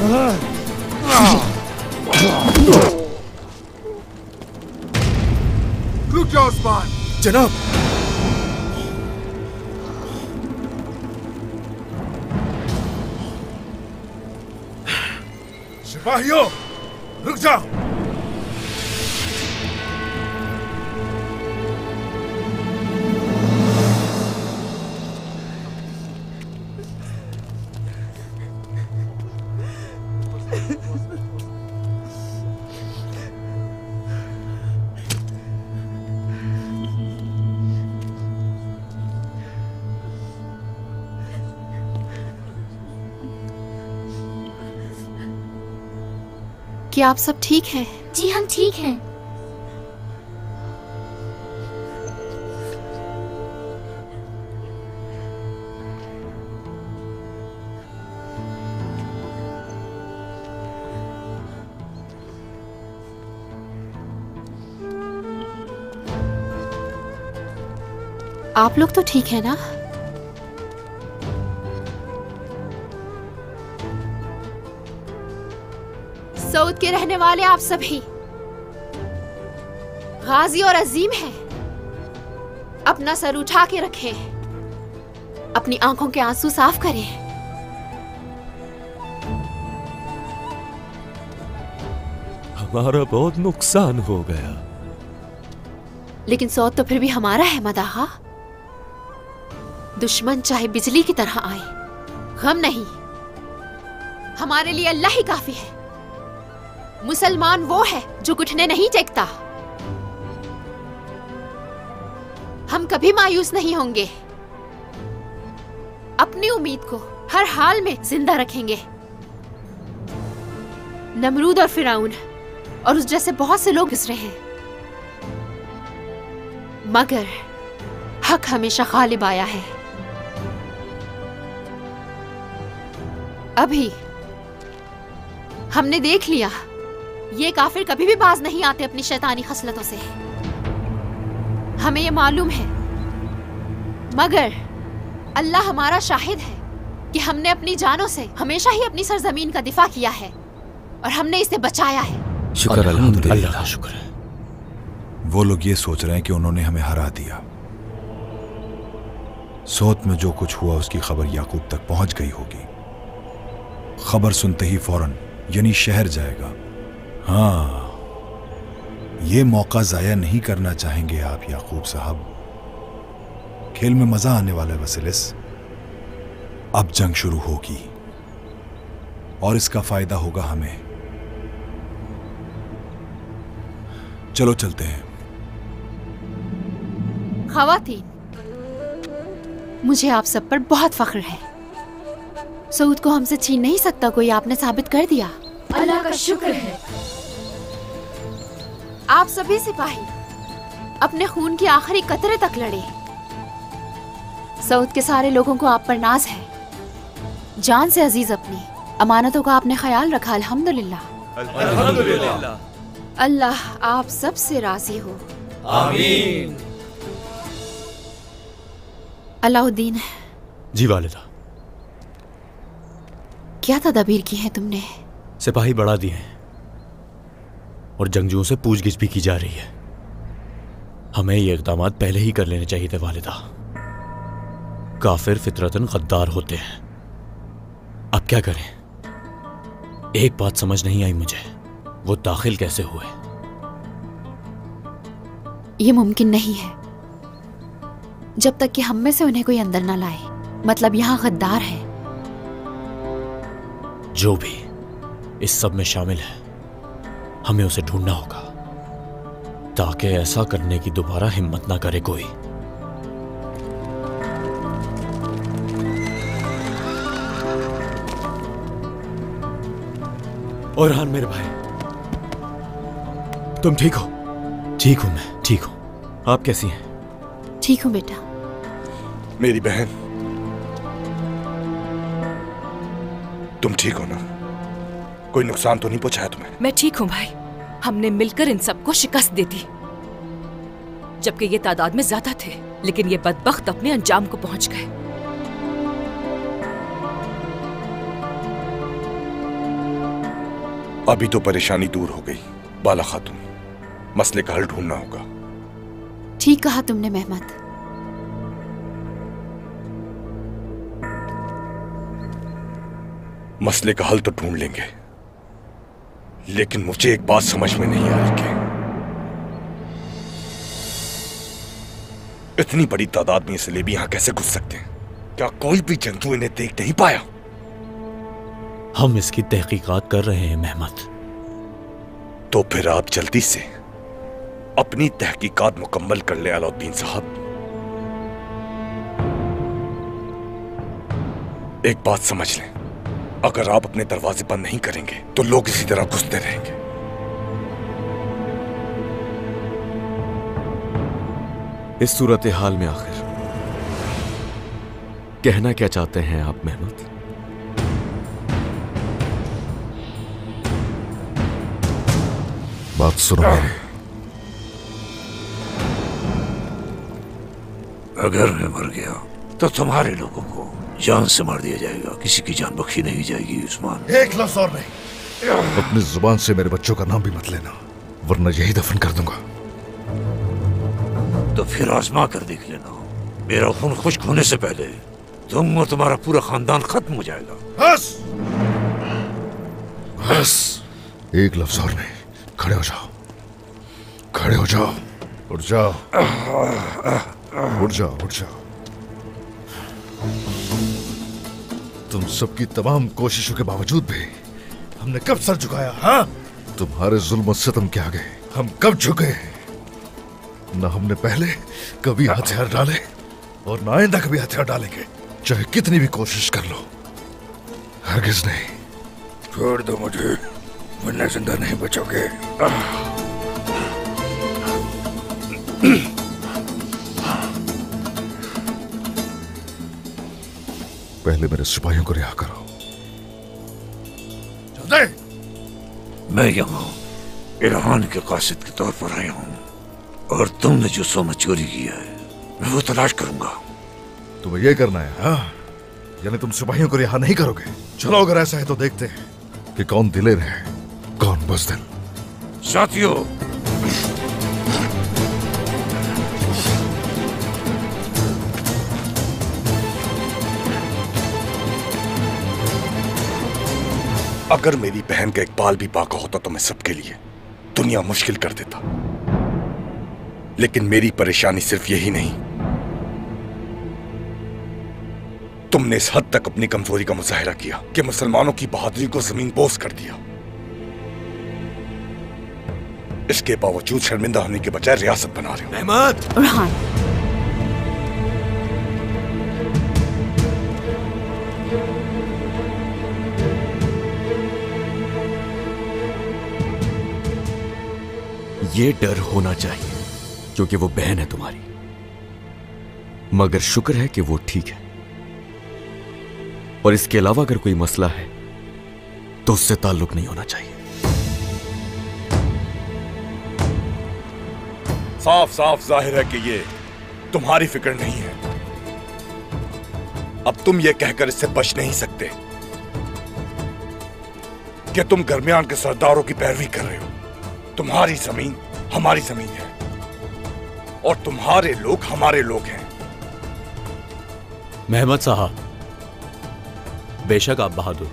रुक जाओ उस्मान। जनाब। सिपाहियों, रुक जाओ। क्या आप सब ठीक हैं? जी हम ठीक हैं। आप लोग तो ठीक है ना? सऊद के रहने वाले आप सभी गाजी और अजीम हैं। अपना सर उठा के रखें, अपनी आंखों के आंसू साफ करें। हमारा बहुत नुकसान हो गया, लेकिन सऊद तो फिर भी हमारा है मदाहा। दुश्मन चाहे बिजली की तरह आए, गम नहीं, हमारे लिए अल्लाह ही काफी है। मुसलमान वो है जो घुटने नहीं टेकता। हम कभी मायूस नहीं होंगे, अपनी उम्मीद को हर हाल में जिंदा रखेंगे। नमरूद और फिराउन और उस जैसे बहुत से लोग गुजरे हैं, मगर हक हमेशा गालिब आया है। अभी हमने देख लिया, ये काफिर कभी भी बाज नहीं आते अपनी शैतानी खसलतों से। हमें ये मालूम है, मगर अल्लाह हमारा शाहिद है कि हमने अपनी जानों से हमेशा ही अपनी सरजमीन का दिफा किया है और हमने इसे बचाया है। शुक्र अल्हम्दुलिल्लाह। अल्लाह का शुक्र है। वो लोग ये सोच रहे हैं कि उन्होंने हमें हरा दिया। सौत में जो कुछ हुआ उसकी खबर याकूब तक पहुंच गई होगी। खबर सुनते ही फौरन यानी शहर जाएगा। हाँ, ये मौका जाया नहीं करना चाहेंगे आप याकूब साहब। खेल में मजा आने वाला है वसीलिस। अब जंग शुरू होगी और इसका फायदा होगा हमें। चलो चलते हैं। खवातीन, मुझे आप सब पर बहुत फख्र है। सऊद को हमसे छीन नहीं सकता कोई, आपने साबित कर दिया। अल्लाह का शुक्र है। आप सभी सिपाही अपने खून की आखिरी कतरे तक लड़े। सऊद के सारे लोगों को आप पर नाज है। जान से अजीज अपनी अमानतों का आपने ख्याल रखा। अल्हम्दुलिल्लाह। अल्हम्दुलिल्लाह। अल्लाह आप सब से राजी हो। आमीन। अलाउद्दीन। जी वालिदा। क्या तदबीर की है तुमने? सिपाही बढ़ा दिए हैं और जंगजुओं से पूछगिछ भी की जा रही है। हमें ये इक़दाम पहले ही कर लेने चाहिए थे वालिदा। काफिर फितरतन गद्दार होते हैं। अब क्या करें? एक बात समझ नहीं आई मुझे, वो दाखिल कैसे हुए? ये मुमकिन नहीं है जब तक कि हम में से उन्हें कोई अंदर ना लाए। मतलब यहाँ गद्दार है। जो भी इस सब में शामिल है, हमें उसे ढूंढना होगा ताकि ऐसा करने की दोबारा हिम्मत ना करे कोई। और हान मेरे भाई, तुम ठीक हो? ठीक हूं मैं, ठीक हूं। आप कैसी हैं? ठीक हूं बेटा। मेरी बहन, तुम ठीक हो ना? कोई नुकसान तो नहीं पहुंचाया तुम्हें? मैं ठीक हूं भाई। हमने मिलकर इन सबको शिकस्त दे दी, जबकि ये तादाद में ज्यादा थे, लेकिन ये बदबख्त अपने अंजाम को पहुंच गए। अभी तो परेशानी दूर हो गई बाला खातून, मसले का हल ढूंढना होगा। ठीक कहा तुमने मेहमत। मसले का हल तो ढूंढ लेंगे, लेकिन मुझे एक बात समझ में नहीं आ रही कि इतनी बड़ी तादाद में सलेबी यहां कैसे घुस सकते हैं? क्या कोई भी जंतु इन्हें देख नहीं पाया? हम इसकी तहकीकात कर रहे हैं मेहमत। तो फिर आप जल्दी से अपनी तहकीकात मुकम्मल कर ले अलाउद्दीन साहब। एक बात समझ लें, अगर आप अपने दरवाजे बंद नहीं करेंगे तो लोग इसी तरह घुसते रहेंगे। इस सूरत हाल में आखिर कहना क्या चाहते हैं आप मेहमत? बात सुनो मेरी। अगर मैं मर गया तो तुम्हारे लोगों को जान से मार दिया जाएगा, किसी की जान बख्शी नहीं जाएगी उस्मान। एक लफ्ज और नहीं। अपनी जुबान से मेरे बच्चों का नाम भी मत लेना, वरना यही दफन कर दूंगा। तो फिर आजमा कर देख लेना, मेरा खून खुश्क होने से पहले तुम और तुम्हारा पूरा खानदान खत्म हो जाएगा। बस बस, एक लफ्ज और नहीं। खड़े हो जाओ, खड़े हो जाओ, उठ जाओ, उठ जाओ, उठ जाओ। तुम सबकी तमाम कोशिशों के बावजूद भी हमने कब सर झुकाया? हाँ, तुम्हारे जुल्म और सितम के आगे हम कब झुके? न हमने पहले कभी हथियार डाले और न आइंदा कभी हथियार डालेंगे, चाहे कितनी भी कोशिश कर लो। हरगिज नहीं। छोड़ दो मुझे, वरना जिंदा नहीं बचोगे। पहले मेरे सिपाहियों को रिहा करो। मैं यहाँ ईरान के कासिद के तौर पर आया हूँ और तुमने जो सोना चोरी किया है मैं वो तलाश करूंगा। तुम्हें ये करना है? हाँ, यानी तुम सिपाहियों को रिहा नहीं करोगे? चलो, अगर ऐसा है तो देखते हैं कि कौन दिलेर है, कौन बुज़दिल। साथियों, अगर मेरी बहन का एक बाल भी बाका होता तो मैं सबके लिए दुनिया मुश्किल कर देता। लेकिन मेरी परेशानी सिर्फ यही नहीं, तुमने इस हद तक अपनी कमजोरी का मुजाहिरा किया कि मुसलमानों की बहादुरी को जमीन बोस कर दिया। इसके बावजूद शर्मिंदा होने के बजाय रियासत बना रहे हो। मेहमत! उरहान, ये डर होना चाहिए क्योंकि वो बहन है तुम्हारी, मगर शुक्र है कि वो ठीक है। और इसके अलावा अगर कोई मसला है तो उससे ताल्लुक नहीं होना चाहिए। साफ साफ जाहिर है कि ये तुम्हारी फिक्र नहीं है। अब तुम ये कहकर इससे बच नहीं सकते कि तुम दरमियान के सरदारों की पैरवी कर रहे हो। तुम्हारी जमीन हमारी जमीन है और तुम्हारे लोग हमारे लोग हैं। मेहमत साहब, बेशक आप बहादुर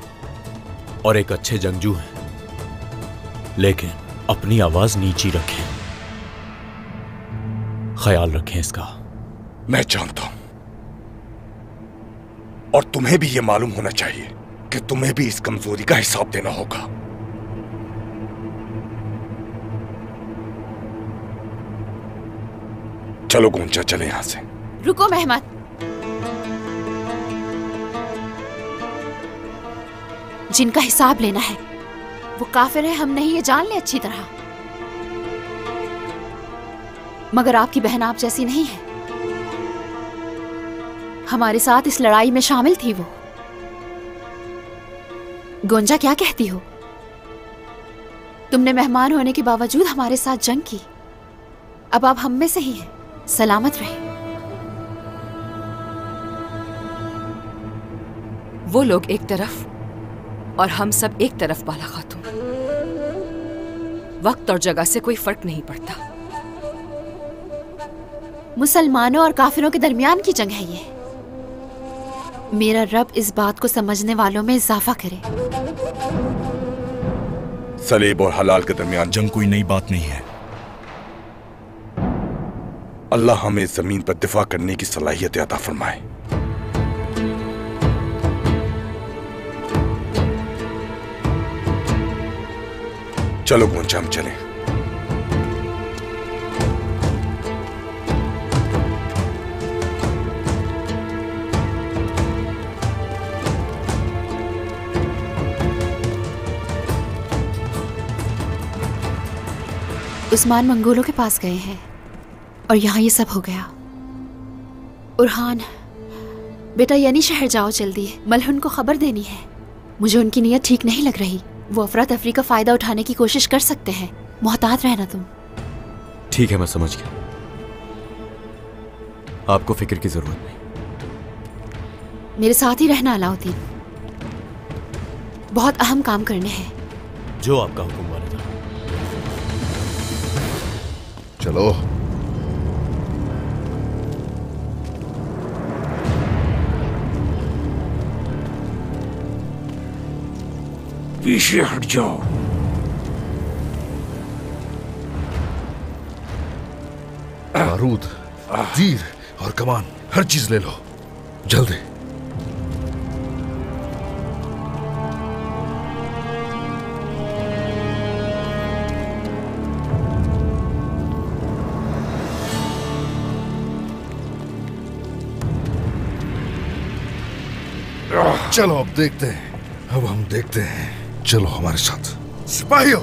और एक अच्छे जंगजू हैं, लेकिन अपनी आवाज नीची रखें, ख्याल रखें इसका। मैं जानता हूं और तुम्हें भी यह मालूम होना चाहिए कि तुम्हें भी इस कमजोरी का हिसाब देना होगा। चलो गोंचा, चले यहां से। रुको मेहमत, जिनका हिसाब लेना है वो काफिर है, हम नहीं, ये जान ले अच्छी तरह। मगर आपकी बहन आप जैसी नहीं है। हमारे साथ इस लड़ाई में शामिल थी वो। गोंजा, क्या कहती हो? तुमने मेहमान होने के बावजूद हमारे साथ जंग की, अब आप हम में से ही हैं। सलामत रहे। वो लोग एक तरफ और हम सब एक तरफ, बाला खातून। वक्त और जगह से कोई फर्क नहीं पड़ता। मुसलमानों और काफिरों के दरमियान की जंग है ये। मेरा रब इस बात को समझने वालों में इजाफा करे। सलेब और हलाल के दरमियान जंग कोई नई बात नहीं है। अल्लाह हमें इस जमीन पर दिफा करने की सलाहियत अता फरमाए। चलो गुंजा, हम चलें। उस्मान मंगोलों के पास गए हैं और यहाँ ये सब हो गया। उरहान बेटा, यानी शहर जाओ जल्दी, मलहुन को खबर देनी है। मुझे उनकी नीयत ठीक नहीं लग रही। वो अफरा तफरी का फायदा उठाने की कोशिश कर सकते हैं। मोहतात रहना तुम। ठीक है, मैं समझ गया। आपको फिक्र की जरूरत नहीं। मेरे साथ ही रहना अलाउद्दीन। बहुत अहम काम करने हैं। जो आपका हुक्म वालिदा। चलो। पीछे हट जाओ। बारूद, तीर और कमान, हर चीज ले लो, जल्दी। चलो अब देखते हैं। अब हम देखते हैं। चलो हमारे साथ सिपाहियों।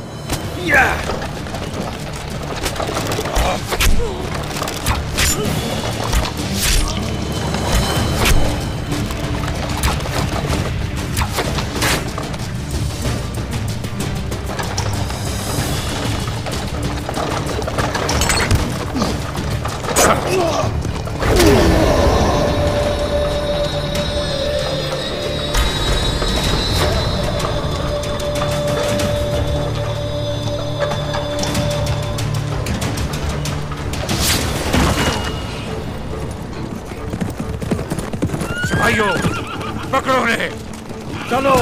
पकड़ो रे, चलो।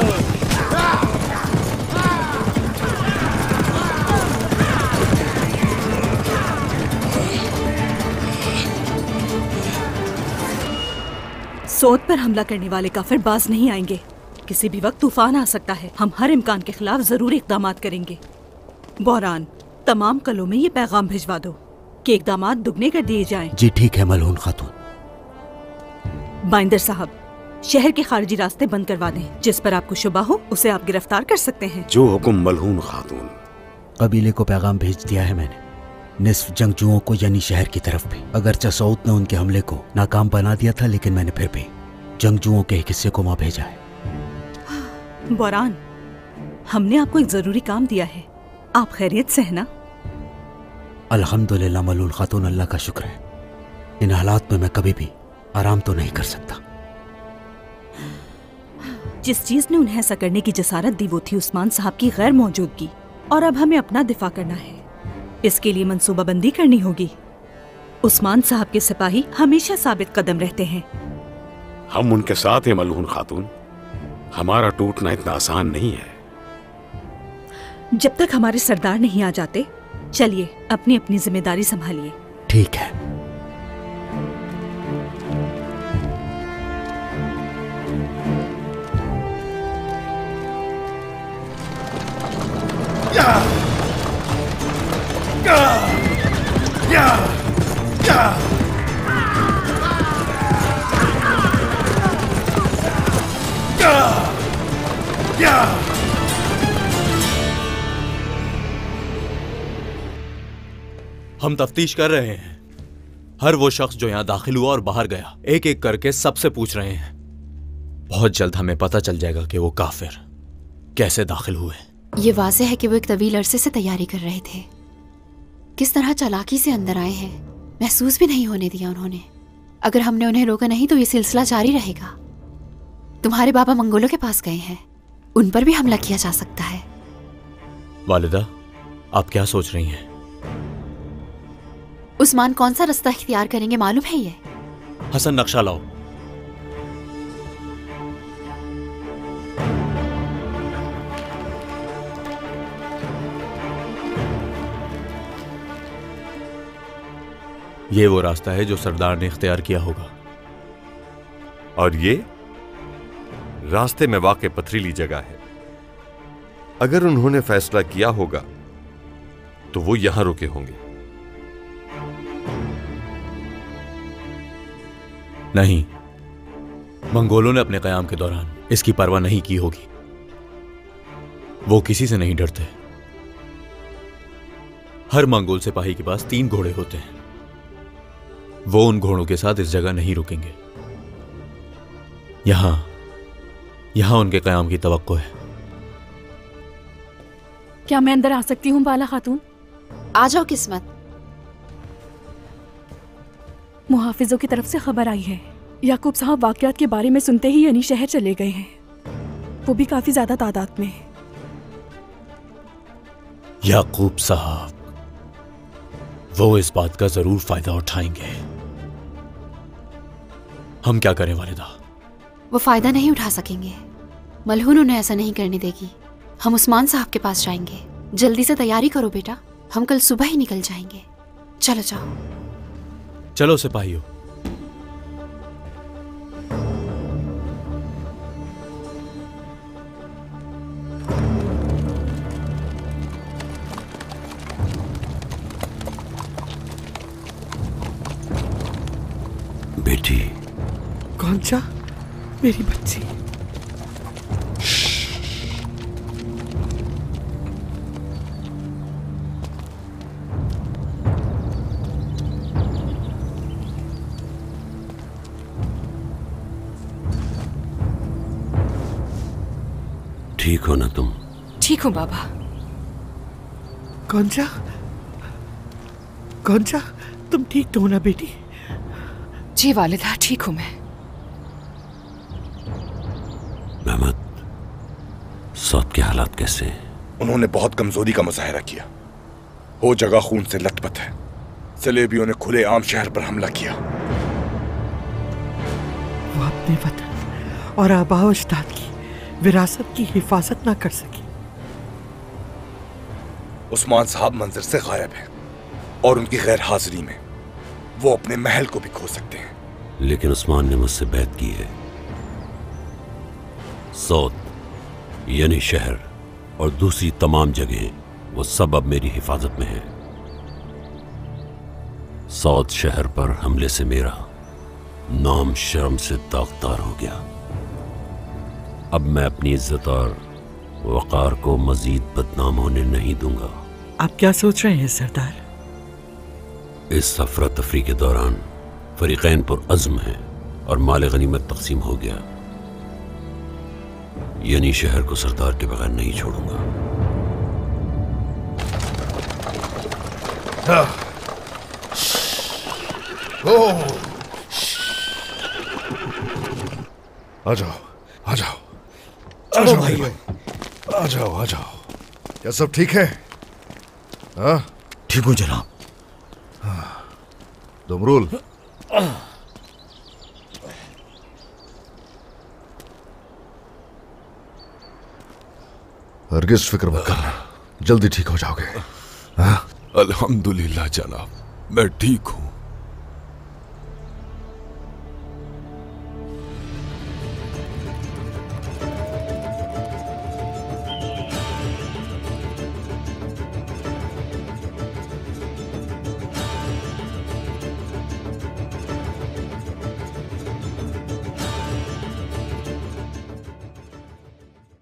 सोत पर हमला करने वाले काफिर बाज नहीं आएंगे। किसी भी वक्त तूफान आ सकता है। हम हर इम्कान के खिलाफ जरूरी इकदाम करेंगे। बहरान, तमाम कलों में ये पैगाम भिजवा दो कि इकदाम दुगने कर दिए जाएं। जी ठीक है मलहून खातून। बाइंदर साहब, शहर के खारिजी रास्ते बंद करवा दें। जिस पर आपको शुबा हो उसे आप गिरफ्तार कर सकते हैं। जो हुक्म मलहून खातून। कबीले को पैगाम भेज दिया है मैंने, निस्फ जंगजुओं को यानी शहर की तरफ भी। अगरचे सऊद ने उनके हमले को नाकाम बना दिया था, लेकिन मैंने फिर भी जंगजुओं के एक हिस्से को वहां भेजा है। बहरान, हमने आपको एक जरूरी काम दिया है। आप खैरियत से है ना? अल्हम्दुलिल्लाह मलहून खातून, अल्लाह का शुक्र है। इन हालात में मैं कभी भी आराम तो नहीं कर सकता। जिस चीज ने उन्हें ऐसा करने की जसारत दी वो थी उस्मान साहब की गैर मौजूदगी, और अब हमें अपना दिफा करना है। इसके लिए मंसूबाबंदी करनी होगी। उस्मान साहब के सिपाही हमेशा साबित कदम रहते हैं। हम उनके साथ हैं मलहून खातून। हमारा टूटना इतना आसान नहीं है। जब तक हमारे सरदार नहीं आ जाते, चलिए अपनी अपनी जिम्मेदारी संभालिए। ठीक है। हम तफ्तीश कर रहे हैं। हर वो शख्स जो यहां दाखिल हुआ और बाहर गया, एक एक करके सबसे पूछ रहे हैं। बहुत जल्द हमें पता चल जाएगा कि वो काफिर कैसे दाखिल हुए। ये वाज़ेह है कि वो एक तवील अरसे से तैयारी कर रहे थे। किस तरह चालाकी से अंदर आए हैं, महसूस भी नहीं होने दिया उन्होंने। अगर हमने उन्हें रोका नहीं तो ये सिलसिला जारी रहेगा। तुम्हारे बाबा मंगोलों के पास गए हैं, उन पर भी हमला किया जा सकता है। वालिदा, आप क्या सोच रही हैं? उस्मान कौन सा रास्ता इख्तियार करेंगे मालूम है ये? हसन, नक्शा लाओ। ये वो रास्ता है जो सरदार ने इख्तियार किया होगा। और ये रास्ते में वाक़े पथरीली जगह है। अगर उन्होंने फैसला किया होगा तो वो यहां रुके होंगे। नहीं, मंगोलों ने अपने कयाम के दौरान इसकी परवाह नहीं की होगी। वो किसी से नहीं डरते। हर मंगोल सिपाही के पास 3 घोड़े होते हैं। वो उन घोड़ों के साथ इस जगह नहीं रुकेंगे। यहां उनके कयाम की तवक्को है। क्या मैं अंदर आ सकती हूँ बाला खातून? आ जाओ किस्मत। मुहाफिजों की तरफ से खबर आई है, याकूब साहब वाकयात के बारे में सुनते ही यानी शहर चले गए हैं, वो भी काफी ज्यादा तादाद में। याकूब साहब, वो इस बात का जरूर फायदा उठाएंगे। हम क्या करें वालिदा? वो फायदा नहीं उठा सकेंगे। मलहून उन्हें ऐसा नहीं करने देगी। हम उस्मान साहब के पास जाएंगे। जल्दी से तैयारी करो बेटा, हम कल सुबह ही निकल जाएंगे। चलो जाओ। चलो सिपाहियों। बेटी। कौन सा? मेरी बच्ची। ठीक हो ना तुम? ठीक हूँ बाबा। कौन सा? तुम ठीक तो हो ना बेटी? जी वालिदा, ठीक हूँ मैं। मेहमद, सौद के हालात कैसे हैं? उन्होंने बहुत कमजोरी का मुजाहिरा किया। वो जगह खून से लथपथ है। सलेबियों ने खुले आम शहर पर हमला किया। वो अपने वतन और आबा अजदाद की विरासत की हिफाजत ना कर सकी। उस्मान साहब मंजर से गायब हैं और उनकी गैर हाजिरी में वो अपने महल को भी खो सकते हैं। लेकिन उस्मान ने मुझसे बैत की है। सौद यानी शहर और दूसरी तमाम जगहें, वो सब अब मेरी हिफाजत में है। सौद शहर पर हमले से मेरा नाम शर्म से दागदार हो गया। अब मैं अपनी इज्जत और वक़ार को मजीद बदनाम होने नहीं दूंगा। आप क्या सोच रहे हैं सरदार? इस अफरा तफरी के दौरान फरीकैन पर अज़्म है और माल गनीमत तकसीम हो गया। यानी शहर को सरदार के बगैर नहीं छोड़ूंगा। आ जाओ, आ जाओ, चलो भाई, आ जाओ, आ जाओ। क्या सब ठीक है? हाँ, ठीक हूँ जनाब। दुमरुल, हरगिज फिक्र मत करना, जल्दी ठीक हो जाओगे। हाँ? अल्हम्दुलिल्लाह जनाब, मैं ठीक हूँ।